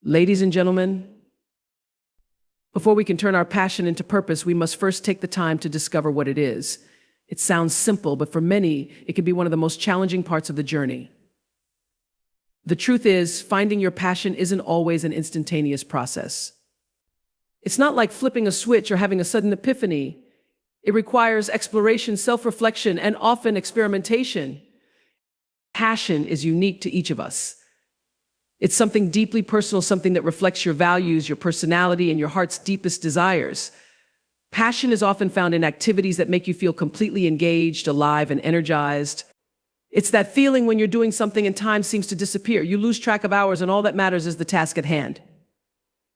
Ladies and gentlemen, before we can turn our passion into purpose, we must first take the time to discover what it is. It sounds simple, but for many, it can be one of the most challenging parts of the journey. The truth is, finding your passion isn't always an instantaneous process. It's not like flipping a switch or having a sudden epiphany. It requires exploration, self-reflection, and often experimentation. Passion is unique to each of us. It's something deeply personal, something that reflects your values, your personality, and your heart's deepest desires. Passion is often found in activities that make you feel completely engaged, alive, and energized. It's that feeling when you're doing something and time seems to disappear. You lose track of hours and all that matters is the task at hand.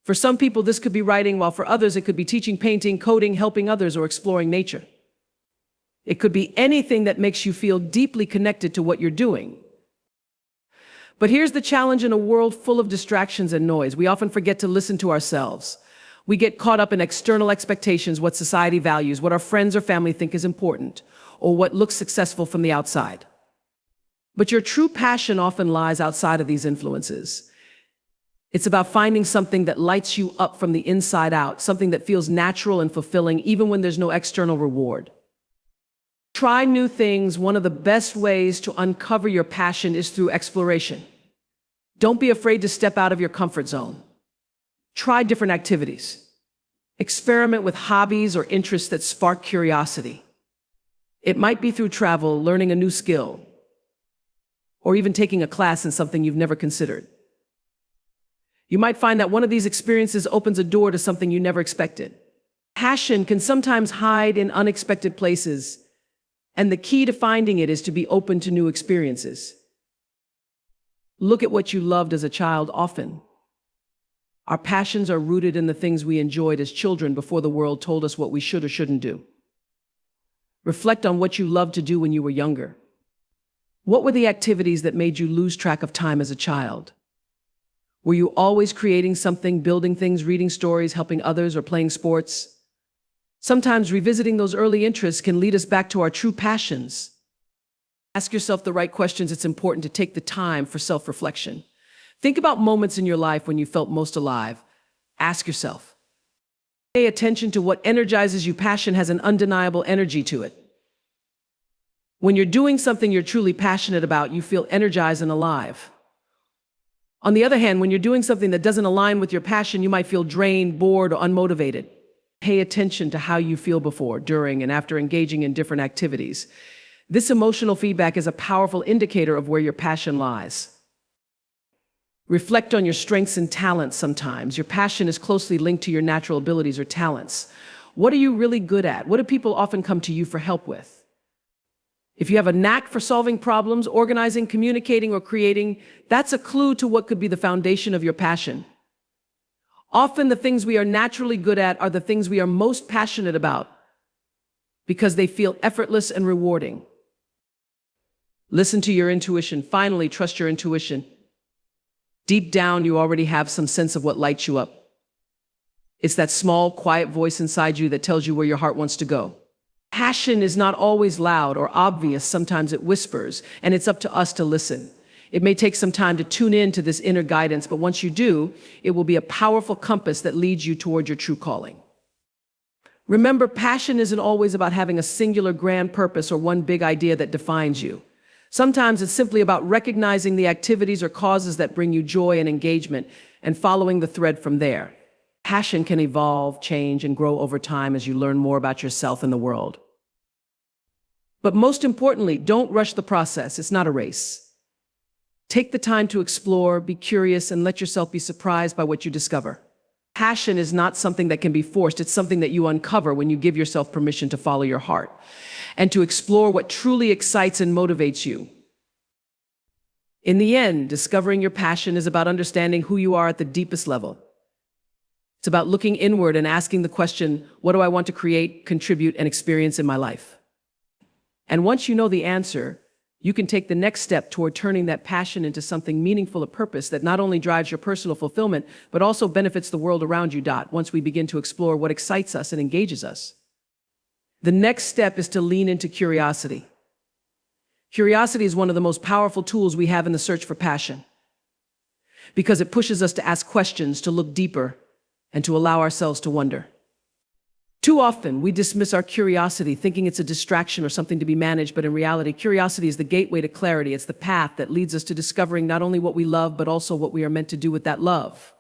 For some people, this could be writing, while for others, it could be teaching, painting, coding, helping others, or exploring nature. It could be anything that makes you feel deeply connected to what you're doing. But here's the challenge: in a world full of distractions and noise, we often forget to listen to ourselves. We get caught up in external expectations, what society values, what our friends or family think is important, or what looks successful from the outside. But your true passion often lies outside of these influences. It's about finding something that lights you up from the inside out, something that feels natural and fulfilling, even when there's no external reward. Try new things. One of the best ways to uncover your passion is through exploration. Don't be afraid to step out of your comfort zone. Try different activities. Experiment with hobbies or interests that spark curiosity. It might be through travel, learning a new skill, or even taking a class in something you've never considered. You might find that one of these experiences opens a door to something you never expected. Passion can sometimes hide in unexpected places, and the key to finding it is to be open to new experiences. Look at what you loved as a child. Often, our passions are rooted in the things we enjoyed as children before the world told us what we should or shouldn't do. Reflect on what you loved to do when you were younger. What were the activities that made you lose track of time as a child? Were you always creating something, building things, reading stories, helping others, or playing sports? Sometimes revisiting those early interests can lead us back to our true passions. Ask yourself the right questions. It's important to take the time for self-reflection. Think about moments in your life when you felt most alive. Ask yourself. Pay attention to what energizes you. Passion has an undeniable energy to it. When you're doing something you're truly passionate about, you feel energized and alive. On the other hand, when you're doing something that doesn't align with your passion, you might feel drained, bored, or unmotivated. Pay attention to how you feel before, during, and after engaging in different activities. This emotional feedback is a powerful indicator of where your passion lies. Reflect on your strengths and talents sometimes. Your passion is closely linked to your natural abilities or talents. What are you really good at? What do people often come to you for help with? If you have a knack for solving problems, organizing, communicating, or creating, that's a clue to what could be the foundation of your passion. Often the things we are naturally good at are the things we are most passionate about because they feel effortless and rewarding. Listen to your intuition. Finally, trust your intuition. Deep down, you already have some sense of what lights you up. It's that small, quiet voice inside you that tells you where your heart wants to go. Passion is not always loud or obvious. Sometimes it whispers, and it's up to us to listen. It may take some time to tune in to this inner guidance, but once you do, it will be a powerful compass that leads you toward your true calling. Remember, passion isn't always about having a singular grand purpose or one big idea that defines you. Sometimes it's simply about recognizing the activities or causes that bring you joy and engagement and following the thread from there. Passion can evolve, change, and grow over time as you learn more about yourself and the world. But most importantly, don't rush the process. It's not a race. Take the time to explore, be curious, and let yourself be surprised by what you discover. Passion is not something that can be forced. It's something that you uncover when you give yourself permission to follow your heart and to explore what truly excites and motivates you. In the end, discovering your passion is about understanding who you are at the deepest level. It's about looking inward and asking the question, what do I want to create, contribute, and experience in my life? And once you know the answer, you can take the next step toward turning that passion into something meaningful, a purpose that not only drives your personal fulfillment, but also benefits the world around you. Once we begin to explore what excites us and engages us, the next step is to lean into curiosity. Curiosity is one of the most powerful tools we have in the search for passion. because it pushes us to ask questions, to look deeper, and to allow ourselves to wonder. Too often, we dismiss our curiosity, thinking it's a distraction or something to be managed, but in reality, curiosity is the gateway to clarity. It's the path that leads us to discovering not only what we love, but also what we are meant to do with that love.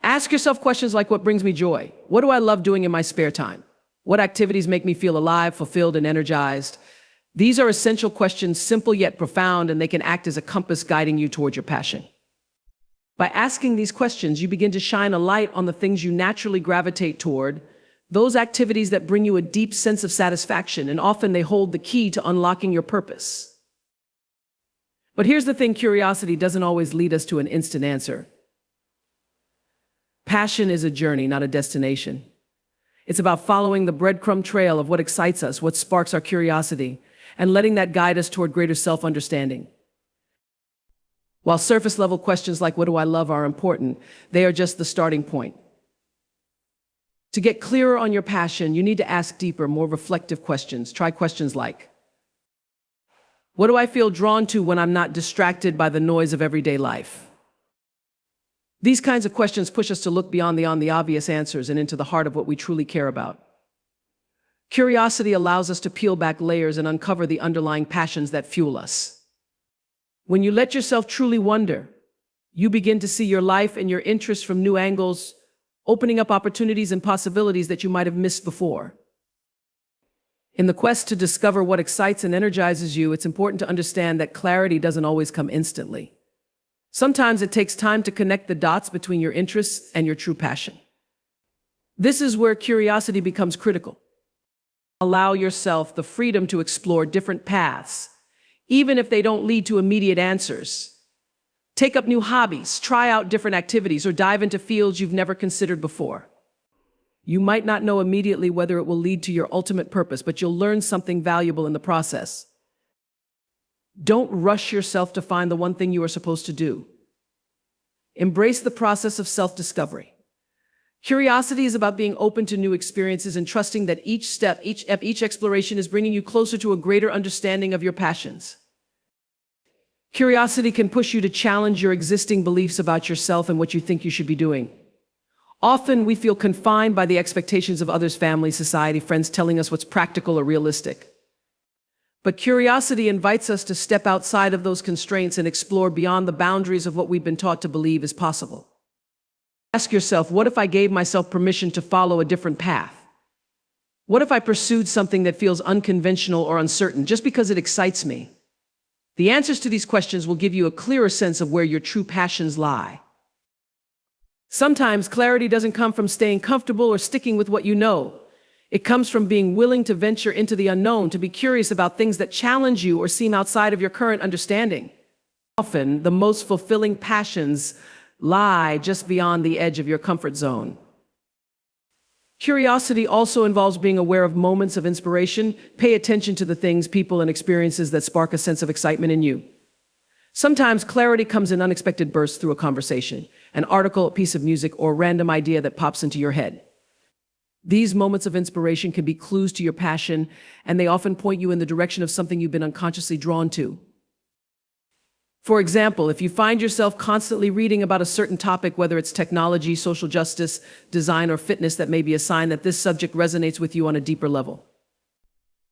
Ask yourself questions like, what brings me joy? What do I love doing in my spare time? What activities make me feel alive, fulfilled, and energized? These are essential questions, simple yet profound, and they can act as a compass guiding you toward your passion. By asking these questions, you begin to shine a light on the things you naturally gravitate toward, those activities that bring you a deep sense of satisfaction, and often they hold the key to unlocking your purpose. But here's the thing, curiosity doesn't always lead us to an instant answer. Passion is a journey, not a destination. It's about following the breadcrumb trail of what excites us, what sparks our curiosity, and letting that guide us toward greater self-understanding. While surface-level questions like, what do I love, are important, they are just the starting point. To get clearer on your passion, you need to ask deeper, more reflective questions. Try questions like, what do I feel drawn to when I'm not distracted by the noise of everyday life? These kinds of questions push us to look beyond the obvious answers and into the heart of what we truly care about. Curiosity allows us to peel back layers and uncover the underlying passions that fuel us. When you let yourself truly wonder, you begin to see your life and your interests from new angles, opening up opportunities and possibilities that you might have missed before. In the quest to discover what excites and energizes you, it's important to understand that clarity doesn't always come instantly. Sometimes it takes time to connect the dots between your interests and your true passion. This is where curiosity becomes critical. Allow yourself the freedom to explore different paths, even if they don't lead to immediate answers. Take up new hobbies, try out different activities, or dive into fields you've never considered before. You might not know immediately whether it will lead to your ultimate purpose, but you'll learn something valuable in the process. Don't rush yourself to find the one thing you are supposed to do. Embrace the process of self-discovery. Curiosity is about being open to new experiences and trusting that each step, each exploration is bringing you closer to a greater understanding of your passions. Curiosity can push you to challenge your existing beliefs about yourself and what you think you should be doing. Often we feel confined by the expectations of others, family, society, friends telling us what's practical or realistic. But curiosity invites us to step outside of those constraints and explore beyond the boundaries of what we've been taught to believe is possible. Ask yourself, what if I gave myself permission to follow a different path? What if I pursued something that feels unconventional or uncertain just because it excites me? The answers to these questions will give you a clearer sense of where your true passions lie. Sometimes clarity doesn't come from staying comfortable or sticking with what you know. It comes from being willing to venture into the unknown, to be curious about things that challenge you or seem outside of your current understanding. Often, the most fulfilling passions lie just beyond the edge of your comfort zone. Curiosity also involves being aware of moments of inspiration. Pay attention to the things, people, and experiences that spark a sense of excitement in you. Sometimes clarity comes in unexpected bursts through a conversation, an article, a piece of music, or a random idea that pops into your head. These moments of inspiration can be clues to your passion, and they often point you in the direction of something you've been unconsciously drawn to. For example, if you find yourself constantly reading about a certain topic, whether it's technology, social justice, design, or fitness, that may be a sign that this subject resonates with you on a deeper level.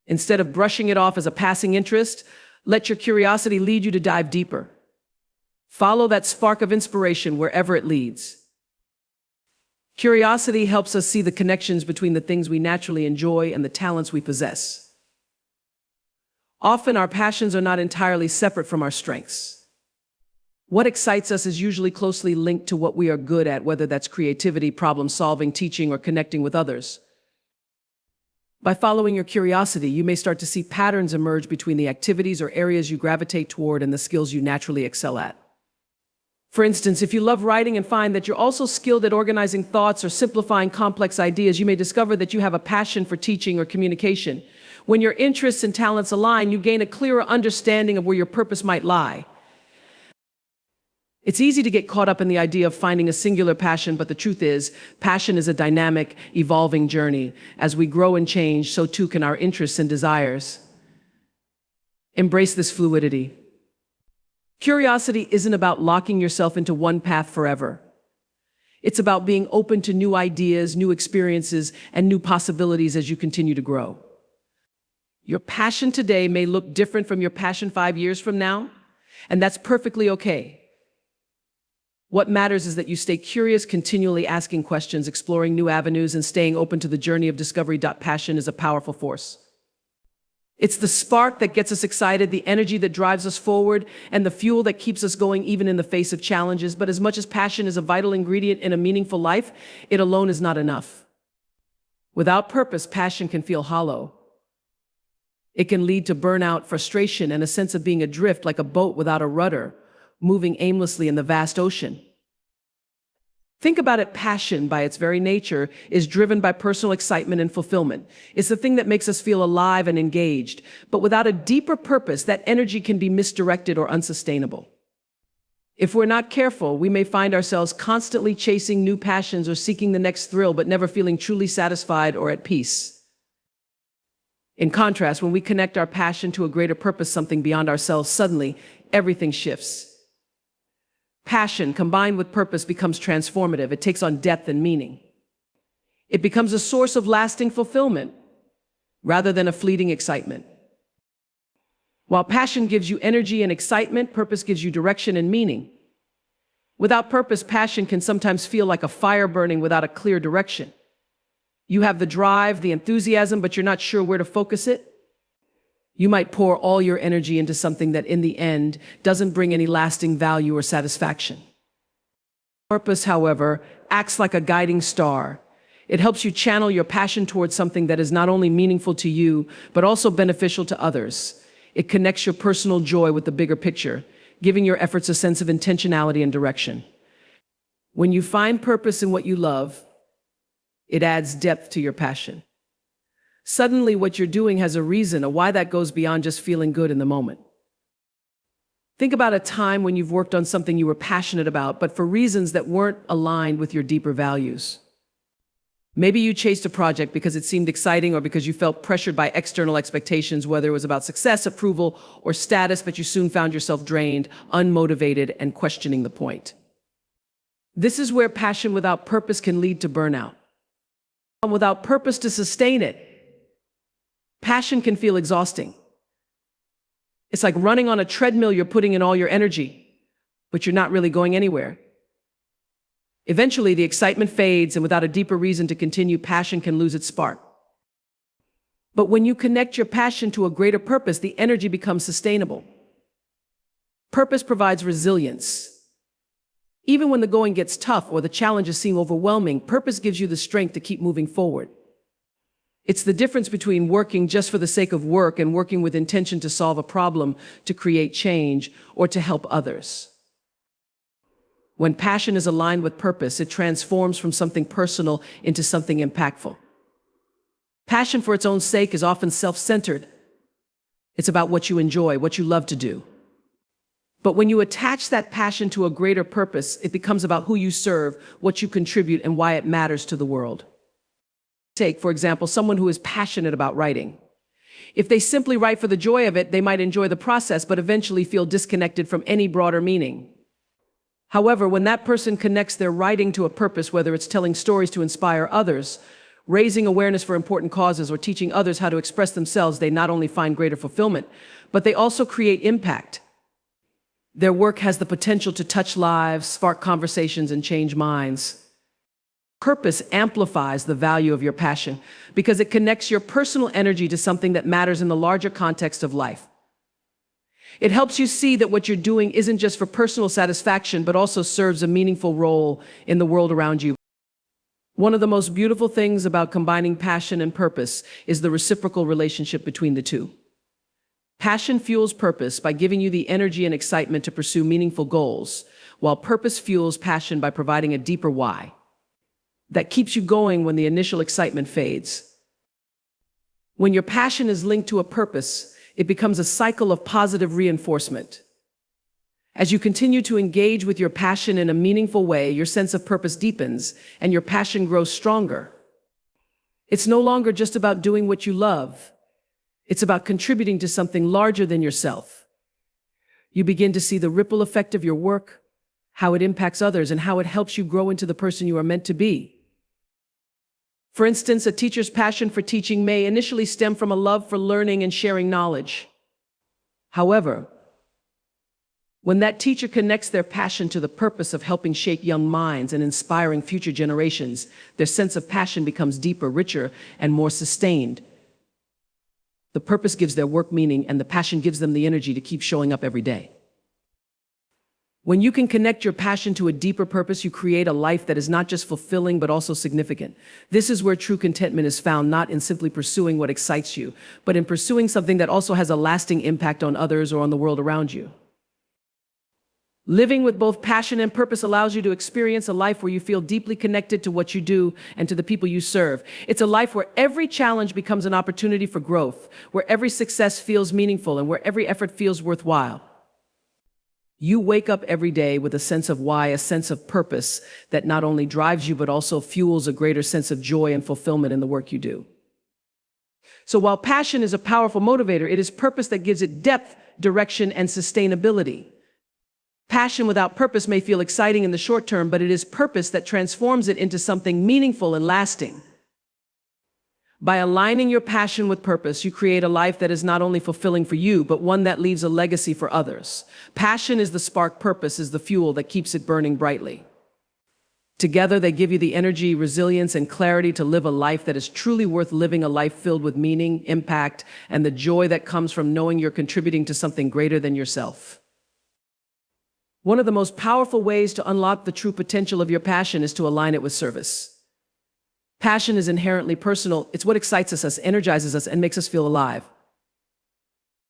Instead of brushing it off as a passing interest, let your curiosity lead you to dive deeper. Follow that spark of inspiration wherever it leads. Curiosity helps us see the connections between the things we naturally enjoy and the talents we possess. Often our passions are not entirely separate from our strengths. What excites us is usually closely linked to what we are good at, whether that's creativity, problem solving, teaching, or connecting with others. By following your curiosity, you may start to see patterns emerge between the activities or areas you gravitate toward and the skills you naturally excel at. For instance, if you love writing and find that you're also skilled at organizing thoughts or simplifying complex ideas, you may discover that you have a passion for teaching or communication. When your interests and talents align, you gain a clearer understanding of where your purpose might lie. It's easy to get caught up in the idea of finding a singular passion, but the truth is, passion is a dynamic, evolving journey. As we grow and change, so too can our interests and desires. Embrace this fluidity. Curiosity isn't about locking yourself into one path forever. It's about being open to new ideas, new experiences, and new possibilities as you continue to grow. Your passion today may look different from your passion 5 years from now, and that's perfectly okay. What matters is that you stay curious, continually asking questions, exploring new avenues, and staying open to the journey of discovery. Passion is a powerful force. It's the spark that gets us excited, the energy that drives us forward, and the fuel that keeps us going even in the face of challenges. But as much as passion is a vital ingredient in a meaningful life, it alone is not enough. Without purpose, passion can feel hollow. It can lead to burnout, frustration, and a sense of being adrift like a boat without a rudder, moving aimlessly in the vast ocean. Think about it. Passion, by its very nature, is driven by personal excitement and fulfillment. It's the thing that makes us feel alive and engaged. But without a deeper purpose, that energy can be misdirected or unsustainable. If we're not careful, we may find ourselves constantly chasing new passions or seeking the next thrill, but never feeling truly satisfied or at peace. In contrast, when we connect our passion to a greater purpose, something beyond ourselves, suddenly everything shifts. Passion combined with purpose becomes transformative. It takes on depth and meaning. It becomes a source of lasting fulfillment rather than a fleeting excitement. While passion gives you energy and excitement, purpose gives you direction and meaning. Without purpose, passion can sometimes feel like a fire burning without a clear direction. You have the drive, the enthusiasm, but you're not sure where to focus it. You might pour all your energy into something that in the end doesn't bring any lasting value or satisfaction. Purpose, however, acts like a guiding star. It helps you channel your passion towards something that is not only meaningful to you, but also beneficial to others. It connects your personal joy with the bigger picture, giving your efforts a sense of intentionality and direction. When you find purpose in what you love, it adds depth to your passion. Suddenly, what you're doing has a reason, a why that goes beyond just feeling good in the moment. Think about a time when you've worked on something you were passionate about, but for reasons that weren't aligned with your deeper values. Maybe you chased a project because it seemed exciting or because you felt pressured by external expectations, whether it was about success, approval, or status, but you soon found yourself drained, unmotivated, and questioning the point. This is where passion without purpose can lead to burnout. Without purpose to sustain it, passion can feel exhausting. It's like running on a treadmill. You're putting in all your energy, but you're not really going anywhere. Eventually, the excitement fades, and without a deeper reason to continue, passion can lose its spark. But when you connect your passion to a greater purpose, the energy becomes sustainable. Purpose provides resilience. Even when the going gets tough or the challenges seem overwhelming, purpose gives you the strength to keep moving forward. It's the difference between working just for the sake of work and working with intention to solve a problem, to create change, or to help others. When passion is aligned with purpose, it transforms from something personal into something impactful. Passion for its own sake is often self-centered. It's about what you enjoy, what you love to do. But when you attach that passion to a greater purpose, it becomes about who you serve, what you contribute, and why it matters to the world. Take, for example, someone who is passionate about writing. If they simply write for the joy of it, they might enjoy the process, but eventually feel disconnected from any broader meaning. However, when that person connects their writing to a purpose, whether it's telling stories to inspire others, raising awareness for important causes, or teaching others how to express themselves, they not only find greater fulfillment, but they also create impact. Their work has the potential to touch lives, spark conversations, and change minds. Purpose amplifies the value of your passion because it connects your personal energy to something that matters in the larger context of life. It helps you see that what you're doing isn't just for personal satisfaction, but also serves a meaningful role in the world around you. One of the most beautiful things about combining passion and purpose is the reciprocal relationship between the two. Passion fuels purpose by giving you the energy and excitement to pursue meaningful goals, while purpose fuels passion by providing a deeper why that keeps you going when the initial excitement fades. When your passion is linked to a purpose, it becomes a cycle of positive reinforcement. As you continue to engage with your passion in a meaningful way, your sense of purpose deepens and your passion grows stronger. It's no longer just about doing what you love. It's about contributing to something larger than yourself. You begin to see the ripple effect of your work, how it impacts others, and how it helps you grow into the person you are meant to be. For instance, a teacher's passion for teaching may initially stem from a love for learning and sharing knowledge. However, when that teacher connects their passion to the purpose of helping shape young minds and inspiring future generations, their sense of passion becomes deeper, richer, and more sustained. The purpose gives their work meaning, and the passion gives them the energy to keep showing up every day. When you can connect your passion to a deeper purpose, you create a life that is not just fulfilling, but also significant. This is where true contentment is found, not in simply pursuing what excites you, but in pursuing something that also has a lasting impact on others or on the world around you. Living with both passion and purpose allows you to experience a life where you feel deeply connected to what you do and to the people you serve. It's a life where every challenge becomes an opportunity for growth, where every success feels meaningful, and where every effort feels worthwhile. You wake up every day with a sense of why, a sense of purpose that not only drives you, but also fuels a greater sense of joy and fulfillment in the work you do. So while passion is a powerful motivator, it is purpose that gives it depth, direction, and sustainability. Passion without purpose may feel exciting in the short term, but it is purpose that transforms it into something meaningful and lasting. By aligning your passion with purpose, you create a life that is not only fulfilling for you, but one that leaves a legacy for others. Passion is the spark, purpose is the fuel that keeps it burning brightly. Together, they give you the energy, resilience, and clarity to live a life that is truly worth living, a life filled with meaning, impact, and the joy that comes from knowing you're contributing to something greater than yourself. One of the most powerful ways to unlock the true potential of your passion is to align it with service. Passion is inherently personal. It's what excites us, energizes us, and makes us feel alive.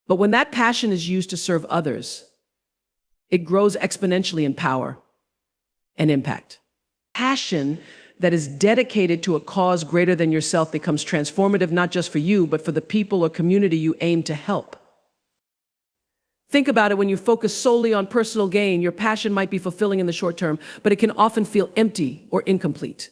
But when that passion is used to serve others, it grows exponentially in power and impact. Passion that is dedicated to a cause greater than yourself becomes transformative, not just for you, but for the people or community you aim to help. Think about it. When you focus solely on personal gain, your passion might be fulfilling in the short term, but it can often feel empty or incomplete.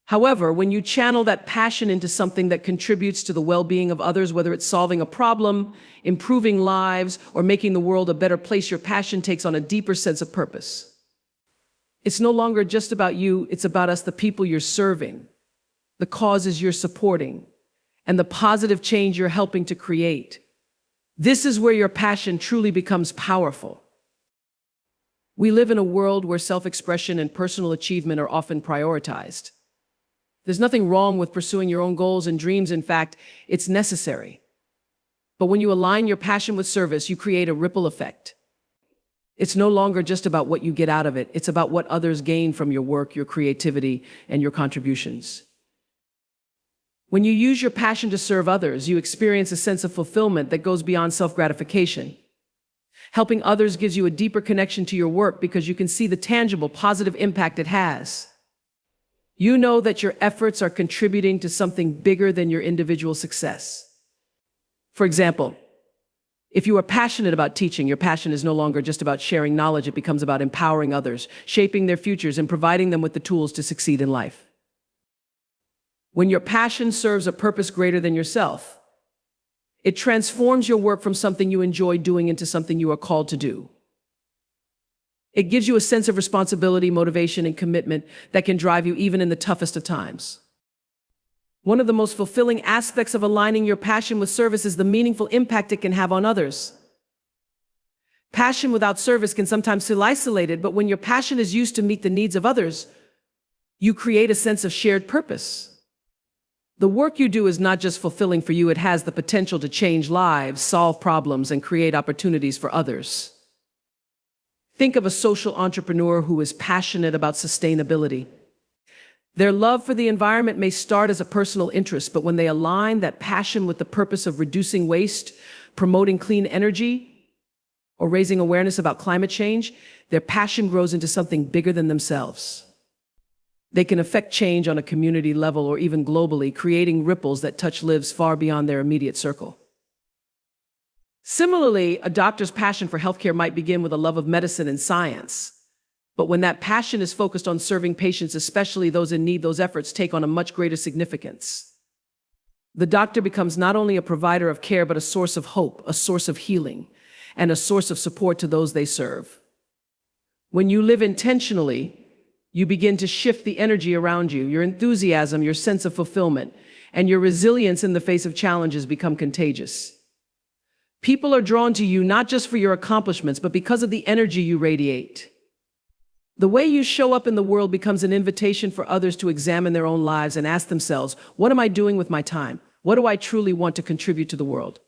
However, when you channel that passion into something that contributes to the well-being of others, whether it's solving a problem, improving lives, or making the world a better place, your passion takes on a deeper sense of purpose. It's no longer just about you, it's about us, the people you're serving, the causes you're supporting, and the positive change you're helping to create. This is where your passion truly becomes powerful. We live in a world where self-expression and personal achievement are often prioritized. There's nothing wrong with pursuing your own goals and dreams. In fact, it's necessary. But when you align your passion with service, you create a ripple effect. It's no longer just about what you get out of it. It's about what others gain from your work, your creativity, and your contributions. When you use your passion to serve others, you experience a sense of fulfillment that goes beyond self-gratification. Helping others gives you a deeper connection to your work because you can see the tangible, positive impact it has. You know that your efforts are contributing to something bigger than your individual success. For example, if you are passionate about teaching, your passion is no longer just about sharing knowledge. It becomes about empowering others, shaping their futures, and providing them with the tools to succeed in life. When your passion serves a purpose greater than yourself, it transforms your work from something you enjoy doing into something you are called to do. It gives you a sense of responsibility, motivation, and commitment that can drive you even in the toughest of times. One of the most fulfilling aspects of aligning your passion with service is the meaningful impact it can have on others. Passion without service can sometimes feel isolated, but when your passion is used to meet the needs of others, you create a sense of shared purpose. The work you do is not just fulfilling for you, it has the potential to change lives, solve problems, and create opportunities for others. Think of a social entrepreneur who is passionate about sustainability. Their love for the environment may start as a personal interest, but when they align that passion with the purpose of reducing waste, promoting clean energy, or raising awareness about climate change, their passion grows into something bigger than themselves. They can affect change on a community level or even globally, creating ripples that touch lives far beyond their immediate circle. Similarly, a doctor's passion for healthcare might begin with a love of medicine and science. But when that passion is focused on serving patients, especially those in need, those efforts take on a much greater significance. The doctor becomes not only a provider of care, but a source of hope, a source of healing. and a source of support to those they serve. When you live intentionally, you begin to shift the energy around you. Your enthusiasm, your sense of fulfillment, and your resilience in the face of challenges become contagious. People are drawn to you not just for your accomplishments, but because of the energy you radiate. The way you show up in the world becomes an invitation for others to examine their own lives and ask themselves, what am I doing with my time? What do I truly want to contribute to the world?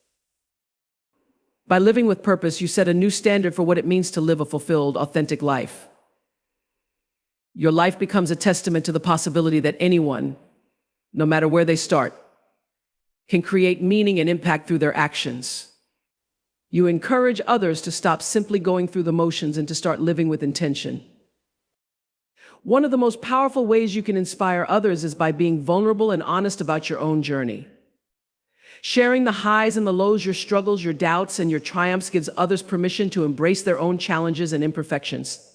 By living with purpose, you set a new standard for what it means to live a fulfilled, authentic life. Your life becomes a testament to the possibility that anyone, no matter where they start, can create meaning and impact through their actions. You encourage others to stop simply going through the motions and to start living with intention. One of the most powerful ways you can inspire others is by being vulnerable and honest about your own journey. Sharing the highs and the lows, your struggles, your doubts, and your triumphs gives others permission to embrace their own challenges and imperfections.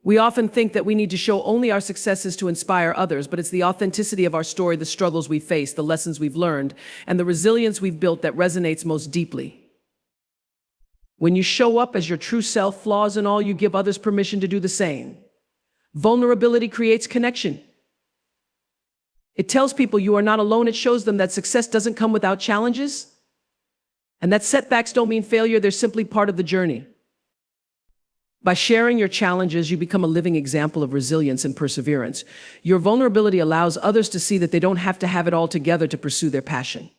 We often think that we need to show only our successes to inspire others, but it's the authenticity of our story, the struggles we face, the lessons we've learned, and the resilience we've built that resonates most deeply. When you show up as your true self, flaws and all, you give others permission to do the same. Vulnerability creates connection. It tells people you are not alone. It shows them that success doesn't come without challenges, and that setbacks don't mean failure, they're simply part of the journey. By sharing your challenges, you become a living example of resilience and perseverance. Your vulnerability allows others to see that they don't have to have it all together to pursue their passion.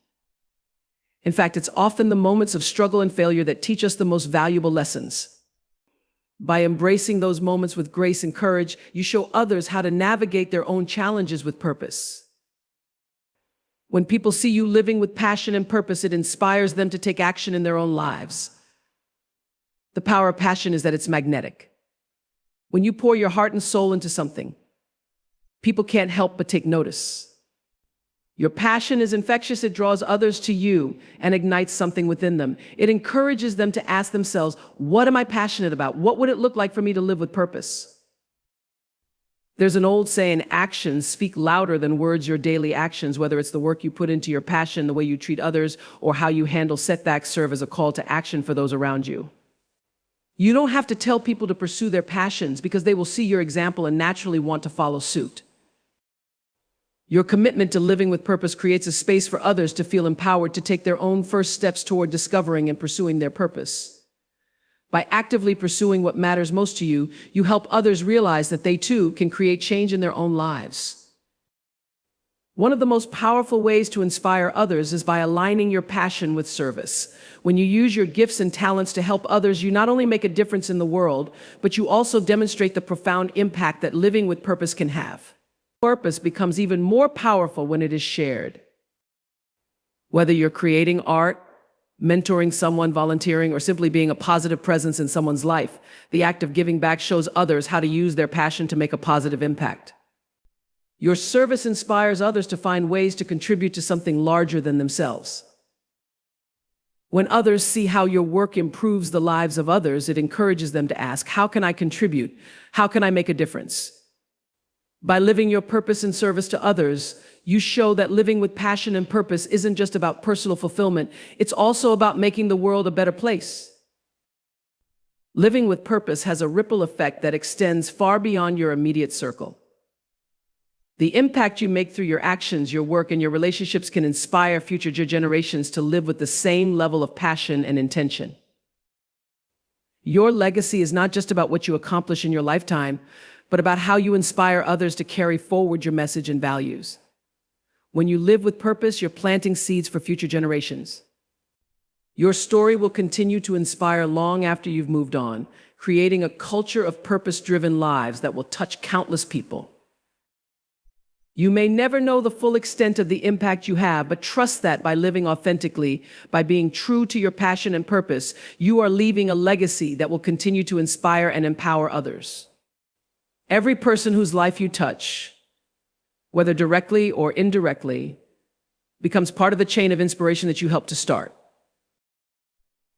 In fact, it's often the moments of struggle and failure that teach us the most valuable lessons. By embracing those moments with grace and courage, you show others how to navigate their own challenges with purpose. When people see you living with passion and purpose, it inspires them to take action in their own lives. The power of passion is that it's magnetic. When you pour your heart and soul into something, people can't help but take notice. Your passion is infectious. It draws others to you and ignites something within them. It encourages them to ask themselves, what am I passionate about? What would it look like for me to live with purpose? There's an old saying, actions speak louder than words. Your daily actions, whether it's the work you put into your passion, the way you treat others, or how you handle setbacks, serve as a call to action for those around you. You don't have to tell people to pursue their passions because they will see your example and naturally want to follow suit. Your commitment to living with purpose creates a space for others to feel empowered to take their own first steps toward discovering and pursuing their purpose. By actively pursuing what matters most to you, you help others realize that they too can create change in their own lives. One of the most powerful ways to inspire others is by aligning your passion with service. When you use your gifts and talents to help others, you not only make a difference in the world, but you also demonstrate the profound impact that living with purpose can have. Purpose becomes even more powerful when it is shared. Whether you're creating art, mentoring someone, volunteering, or simply being a positive presence in someone's life, the act of giving back shows others how to use their passion to make a positive impact. Your service inspires others to find ways to contribute to something larger than themselves. When others see how your work improves the lives of others, it encourages them to ask, how can I contribute? How can I make a difference? By living your purpose in service to others, you show that living with passion and purpose isn't just about personal fulfillment, it's also about making the world a better place. Living with purpose has a ripple effect that extends far beyond your immediate circle. The impact you make through your actions, your work, and your relationships can inspire future generations to live with the same level of passion and intention. Your legacy is not just about what you accomplish in your lifetime, but about how you inspire others to carry forward your message and values. When you live with purpose, you're planting seeds for future generations. Your story will continue to inspire long after you've moved on, creating a culture of purpose-driven lives that will touch countless people. You may never know the full extent of the impact you have, but trust that by living authentically, by being true to your passion and purpose, you are leaving a legacy that will continue to inspire and empower others. Every person whose life you touch, whether directly or indirectly, becomes part of the chain of inspiration that you helped to start.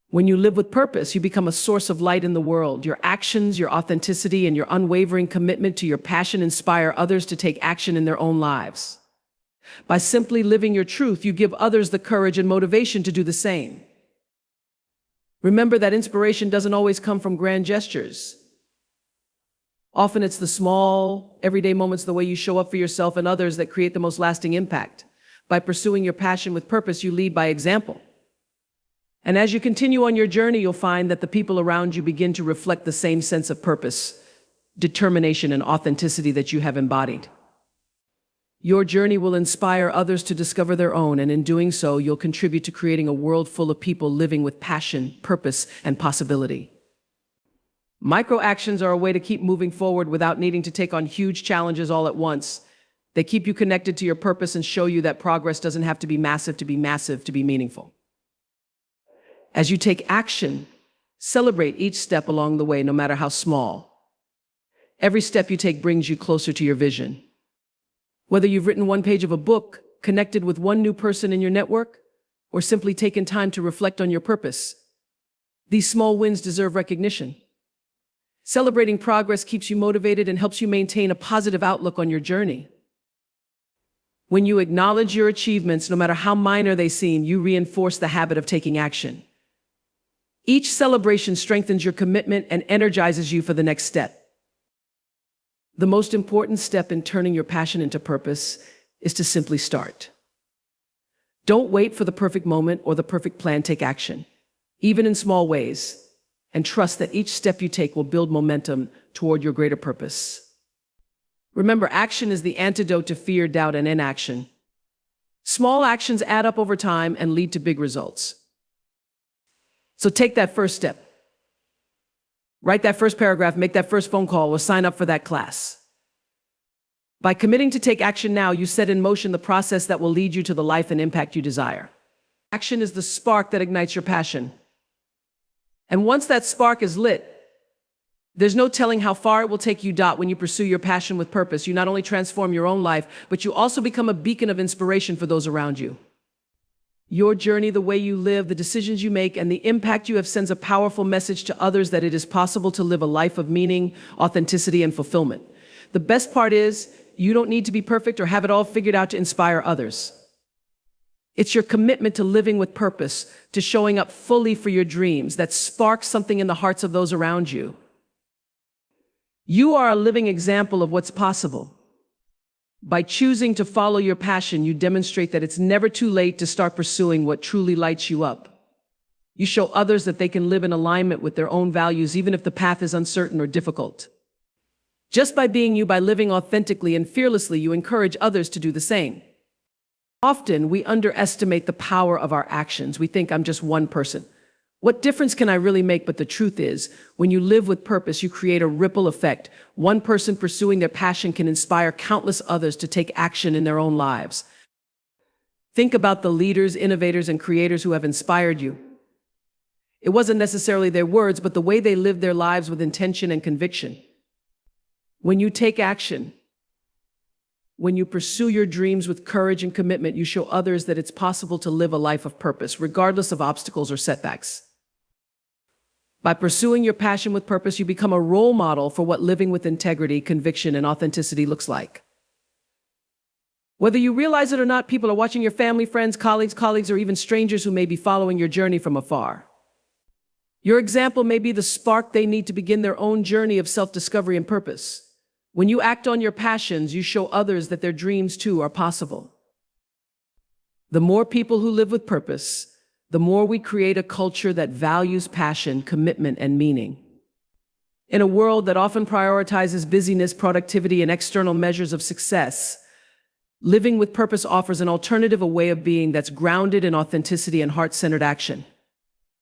When you live with purpose, you become a source of light in the world. Your actions, your authenticity, and your unwavering commitment to your passion inspire others to take action in their own lives. By simply living your truth, you give others the courage and motivation to do the same. Remember that inspiration doesn't always come from grand gestures. Often it's the small, everyday moments, the way you show up for yourself and others, that create the most lasting impact. By pursuing your passion with purpose, you lead by example. And as you continue on your journey, you'll find that the people around you begin to reflect the same sense of purpose, determination, and authenticity that you have embodied. Your journey will inspire others to discover their own, and in doing so, you'll contribute to creating a world full of people living with passion, purpose, and possibility. Micro actions are a way to keep moving forward without needing to take on huge challenges all at once. They keep you connected to your purpose and show you that progress doesn't have to be massive to be meaningful. As you take action, celebrate each step along the way, no matter how small. Every step you take brings you closer to your vision. Whether you've written one page of a book, connected with one new person in your network, or simply taken time to reflect on your purpose, these small wins deserve recognition. Celebrating progress keeps you motivated and helps you maintain a positive outlook on your journey. When you acknowledge your achievements, no matter how minor they seem, you reinforce the habit of taking action. Each celebration strengthens your commitment and energizes you for the next step. The most important step in turning your passion into purpose is to simply start. Don't wait for the perfect moment or the perfect plan. Take action, even in small ways, and trust that each step you take will build momentum toward your greater purpose. Remember, action is the antidote to fear, doubt, and inaction. Small actions add up over time and lead to big results. So take that first step. Write that first paragraph, make that first phone call, or sign up for that class. By committing to take action now, you set in motion the process that will lead you to the life and impact you desire. Action is the spark that ignites your passion. And once that spark is lit, there's no telling how far it will take you. When you pursue your passion with purpose, you not only transform your own life, but you also become a beacon of inspiration for those around you. Your journey, the way you live, the decisions you make, and the impact you have sends a powerful message to others that it is possible to live a life of meaning, authenticity, and fulfillment. The best part is, you don't need to be perfect or have it all figured out to inspire others. It's your commitment to living with purpose, to showing up fully for your dreams, that sparks something in the hearts of those around you. You are a living example of what's possible. By choosing to follow your passion, you demonstrate that it's never too late to start pursuing what truly lights you up. You show others that they can live in alignment with their own values, even if the path is uncertain or difficult. Just by being you, by living authentically and fearlessly, you encourage others to do the same. Often, we underestimate the power of our actions. We think, I'm just one person. What difference can I really make? But the truth is, when you live with purpose, you create a ripple effect. One person pursuing their passion can inspire countless others to take action in their own lives. Think about the leaders, innovators, and creators who have inspired you. It wasn't necessarily their words, but the way they lived their lives with intention and conviction. When you take action, when you pursue your dreams with courage and commitment, you show others that it's possible to live a life of purpose, regardless of obstacles or setbacks. By pursuing your passion with purpose, you become a role model for what living with integrity, conviction, and authenticity looks like. Whether you realize it or not, people are watching. Your family, friends, colleagues, or even strangers who may be following your journey from afar. Your example may be the spark they need to begin their own journey of self-discovery and purpose. When you act on your passions, you show others that their dreams too are possible. The more people who live with purpose, the more we create a culture that values passion, commitment, and meaning. In a world that often prioritizes busyness, productivity, and external measures of success, living with purpose offers an alternative, a way of being that's grounded in authenticity and heart-centered action.